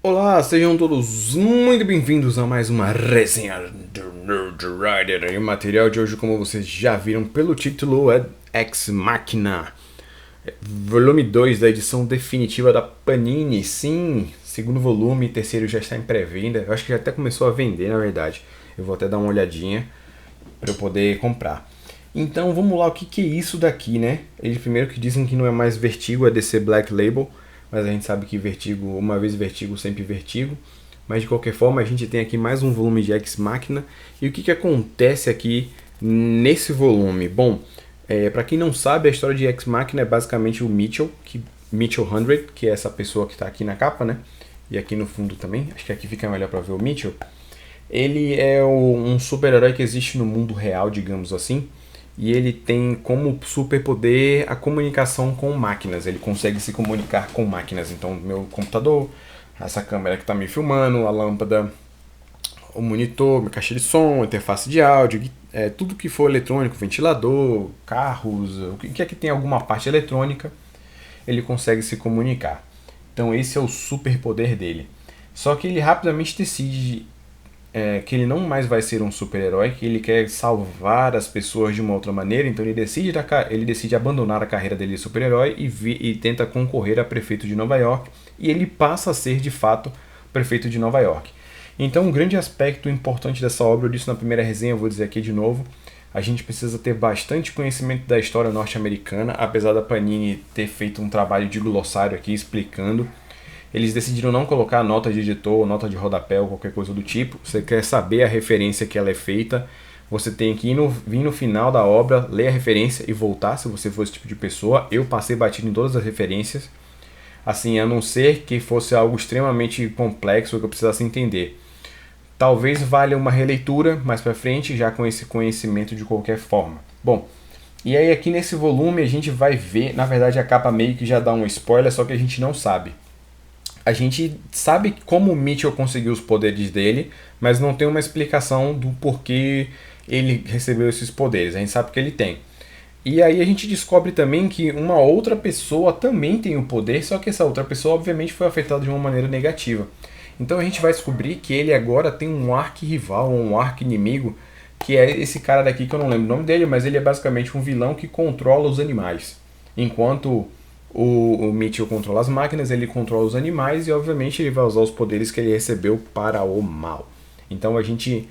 Olá, sejam todos muito bem-vindos a mais uma resenha do Nerd Rider. E o material de hoje, como vocês já viram pelo título, é Ex Machina, volume 2 da edição definitiva da Panini. Sim, segundo volume, terceiro já está em pré-venda. Eu acho que já até começou a vender, na verdade. Eu vou até dar uma olhadinha para eu poder comprar. Então vamos lá, o que é isso daqui, né? Eles primeiro que dizem que não é mais Vertigo, é DC Black Label. Mas a gente sabe que Vertigo, uma vez Vertigo, sempre Vertigo. Mas de qualquer forma, a gente tem aqui mais um volume de Ex Machina. E o que acontece aqui nesse volume? Bom, para quem não sabe, a história de Ex Machina é basicamente o Mitchell, Mitchell 100, que é essa pessoa que está aqui na capa, né? E aqui no fundo também, acho que aqui fica melhor para ver o Mitchell. Ele é um super-herói que existe no mundo real, digamos assim. E ele tem como superpoder a comunicação com máquinas. Ele consegue se comunicar com máquinas. Então, meu computador, essa câmera que está me filmando, a lâmpada, o monitor, minha caixa de som, interface de áudio, tudo que for eletrônico, ventilador, carros, o que é que tem alguma parte eletrônica, ele consegue se comunicar. Então, esse é o superpoder dele. Só que ele rapidamente decide que ele não mais vai ser um super-herói, que ele quer salvar as pessoas de uma outra maneira, então ele decide abandonar a carreira dele de super-herói e tenta concorrer a prefeito de Nova York, e ele passa a ser de fato prefeito de Nova York. Então um grande aspecto importante dessa obra, eu disse na primeira resenha, eu vou dizer aqui de novo, a gente precisa ter bastante conhecimento da história norte-americana, apesar da Panini ter feito um trabalho de glossário aqui explicando. Eles decidiram não colocar nota de editor, nota de rodapé ou qualquer coisa do tipo. Você quer saber a referência que ela é feita, você tem que vir no final da obra, ler a referência e voltar, se você for esse tipo de pessoa. Eu passei batido em todas as referências, assim, a não ser que fosse algo extremamente complexo que eu precisasse entender. Talvez valha uma releitura mais pra frente, já com esse conhecimento de qualquer forma. Bom, e aí aqui nesse volume a gente vai ver, na verdade a capa meio que já dá um spoiler, só que a gente não sabe. A gente sabe como o Mitchell conseguiu os poderes dele, mas não tem uma explicação do porquê ele recebeu esses poderes. A gente sabe que ele tem. E aí a gente descobre também que uma outra pessoa também tem o poder, só que essa outra pessoa obviamente foi afetada de uma maneira negativa. Então a gente vai descobrir que ele agora tem um arqui-rival, um arqui-inimigo, que é esse cara daqui que eu não lembro o nome dele, mas ele é basicamente um vilão que controla os animais. Enquanto o Mitchell controla as máquinas, ele controla os animais e obviamente ele vai usar os poderes que ele recebeu para o mal. Então a gente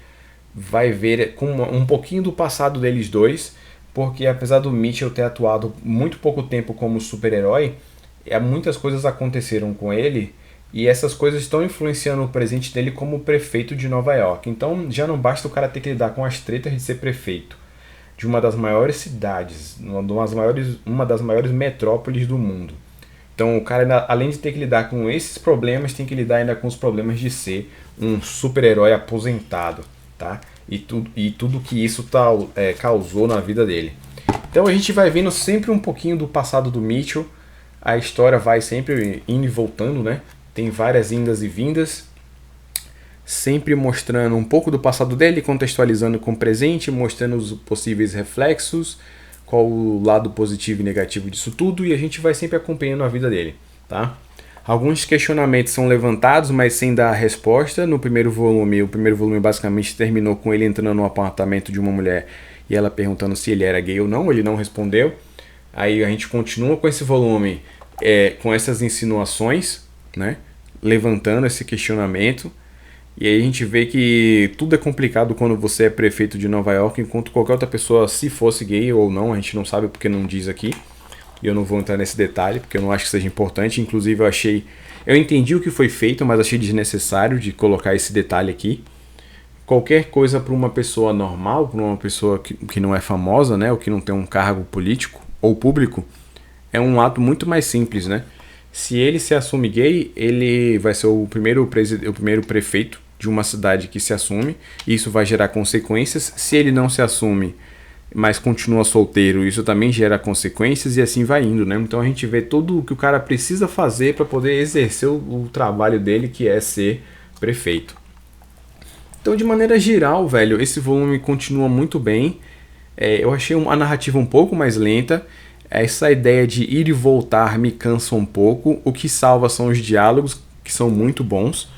vai ver com um pouquinho do passado deles dois, porque apesar do Mitchell ter atuado muito pouco tempo como super-herói, muitas coisas aconteceram com ele e essas coisas estão influenciando o presente dele como prefeito de Nova York. Então já não basta o cara ter que lidar com as tretas de ser prefeito de uma das maiores cidades, uma das maiores metrópoles do mundo. Então o cara, além de ter que lidar com esses problemas, tem que lidar ainda com os problemas de ser um super-herói aposentado, tá? E tudo que isso causou na vida dele. Então a gente vai vendo sempre um pouquinho do passado do Mitchell, a história vai sempre indo e voltando, né? Tem várias indas e vindas, sempre mostrando um pouco do passado dele, contextualizando com o presente, mostrando os possíveis reflexos, qual o lado positivo e negativo disso tudo, e a gente vai sempre acompanhando a vida dele, tá? Alguns questionamentos são levantados, mas sem dar resposta. No primeiro volume, o primeiro volume basicamente terminou com ele entrando no apartamento de uma mulher e ela perguntando se ele era gay ou não, ele não respondeu. Aí a gente continua com esse volume, com essas insinuações, né? Levantando esse questionamento. E aí a gente vê que tudo é complicado quando você é prefeito de Nova York, enquanto qualquer outra pessoa, se fosse gay ou não, a gente não sabe porque não diz aqui. E eu não vou entrar nesse detalhe, porque eu não acho que seja importante. Inclusive eu entendi o que foi feito, mas achei desnecessário de colocar esse detalhe aqui. Qualquer coisa para uma pessoa normal, para uma pessoa que não é famosa, né, ou que não tem um cargo político ou público, é um ato muito mais simples, né? Se ele se assume gay, ele vai ser o primeiro prefeito de uma cidade que se assume, e isso vai gerar consequências. Se ele não se assume, mas continua solteiro, isso também gera consequências e assim vai indo, né? Então a gente vê tudo o que o cara precisa fazer para poder exercer o trabalho dele, que é ser prefeito. Então, de maneira geral, velho, esse volume continua muito bem. Eu achei a narrativa um pouco mais lenta. Essa ideia de ir e voltar me cansa um pouco. O que salva são os diálogos. que são muito bons.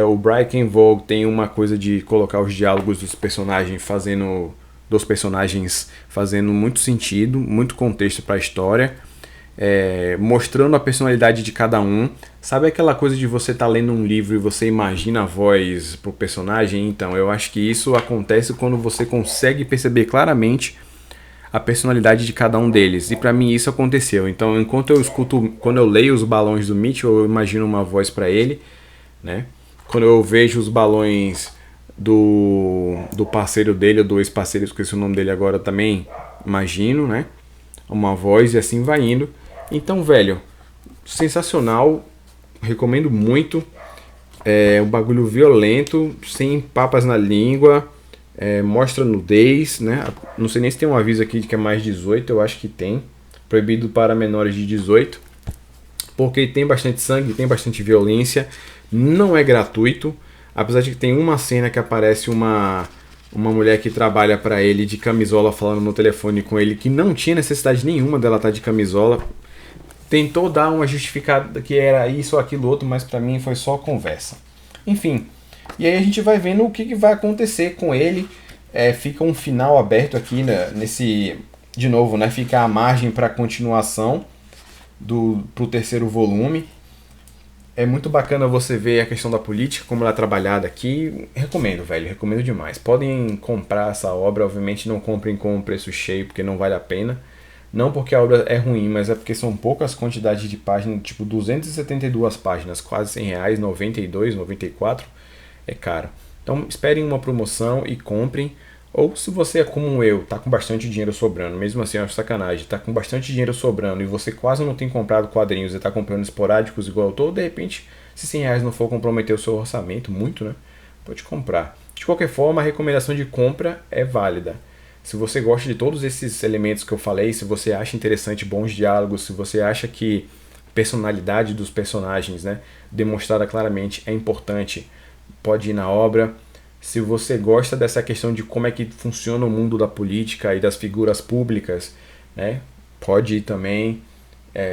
O Brian K. Vaughan tem uma coisa de colocar os diálogos dos personagens fazendo muito sentido, muito contexto para a história, mostrando a personalidade de cada um. Sabe aquela coisa de você estar lendo um livro e você imagina a voz pro personagem? Então, eu acho que isso acontece quando você consegue perceber claramente a personalidade de cada um deles. E para mim isso aconteceu. Então, quando eu leio os balões do Mitchell, eu imagino uma voz para ele, né? Quando eu vejo os balões do parceiro dele, ou do ex-parceiro, esqueci o nome dele agora também, imagino, né? Uma voz e assim vai indo. Então, velho, sensacional, recomendo muito. Um bagulho violento, sem papas na língua, mostra nudez, né? Não sei nem se tem um aviso aqui de que é mais 18, eu acho que tem. Proibido para menores de 18. Porque tem bastante sangue, tem bastante violência. Não é gratuito, apesar de que tem uma cena que aparece uma mulher que trabalha para ele de camisola falando no telefone com ele, que não tinha necessidade nenhuma dela estar de camisola. Tentou dar uma justificada que era isso ou aquilo outro, mas para mim foi só conversa. Enfim, e aí a gente vai vendo o que vai acontecer com ele. Fica um final aberto aqui, né, de novo, né, fica a margem para continuação pro terceiro volume. É muito bacana você ver a questão da política, como ela é trabalhada aqui. Recomendo, velho, recomendo demais. Podem comprar essa obra, obviamente não comprem com um preço cheio, porque não vale a pena. Não porque a obra é ruim, mas é porque são poucas quantidades de páginas, tipo 272 páginas, quase R$100, 92, 94, é caro. Então esperem uma promoção e comprem. Ou se você é como eu, tá com bastante dinheiro sobrando, mesmo assim eu acho sacanagem, tá com bastante dinheiro sobrando e você quase não tem comprado quadrinhos e tá comprando esporádicos igual eu tô, de repente, se R$100 não for comprometer o seu orçamento, muito, né? Pode comprar. De qualquer forma, a recomendação de compra é válida. Se você gosta de todos esses elementos que eu falei, se você acha interessante bons diálogos, se você acha que personalidade dos personagens, né, demonstrada claramente é importante, pode ir na obra. Se você gosta dessa questão de como é que funciona o mundo da política e das figuras públicas, né, pode ir também.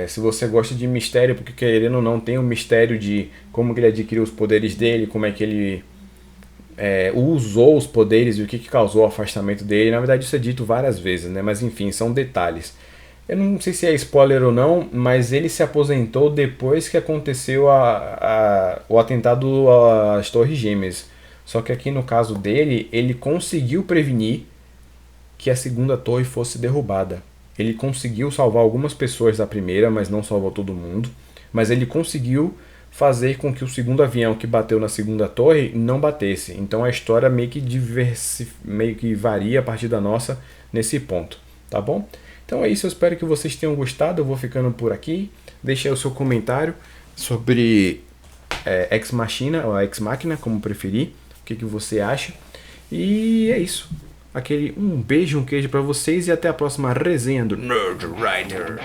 Se você gosta de mistério, porque querendo ou não tem um mistério de como que ele adquiriu os poderes dele, como é que ele usou os poderes e o que causou o afastamento dele. Na verdade isso é dito várias vezes, né, mas enfim, são detalhes. Eu não sei se é spoiler ou não, mas ele se aposentou depois que aconteceu o atentado às Torres Gêmeas. Só que aqui no caso dele, ele conseguiu prevenir que a segunda torre fosse derrubada. Ele conseguiu salvar algumas pessoas da primeira, mas não salvou todo mundo. Mas ele conseguiu fazer com que o segundo avião que bateu na segunda torre não batesse. Então a história meio que varia a partir da nossa nesse ponto, tá bom? Então é isso, eu espero que vocês tenham gostado. Eu vou ficando por aqui. Deixe aí o seu comentário sobre Ex Machina ou Ex Machina, como preferir. O que você acha? E é isso. Um beijo, um queijo pra vocês e até a próxima resenha do Nerd Rider.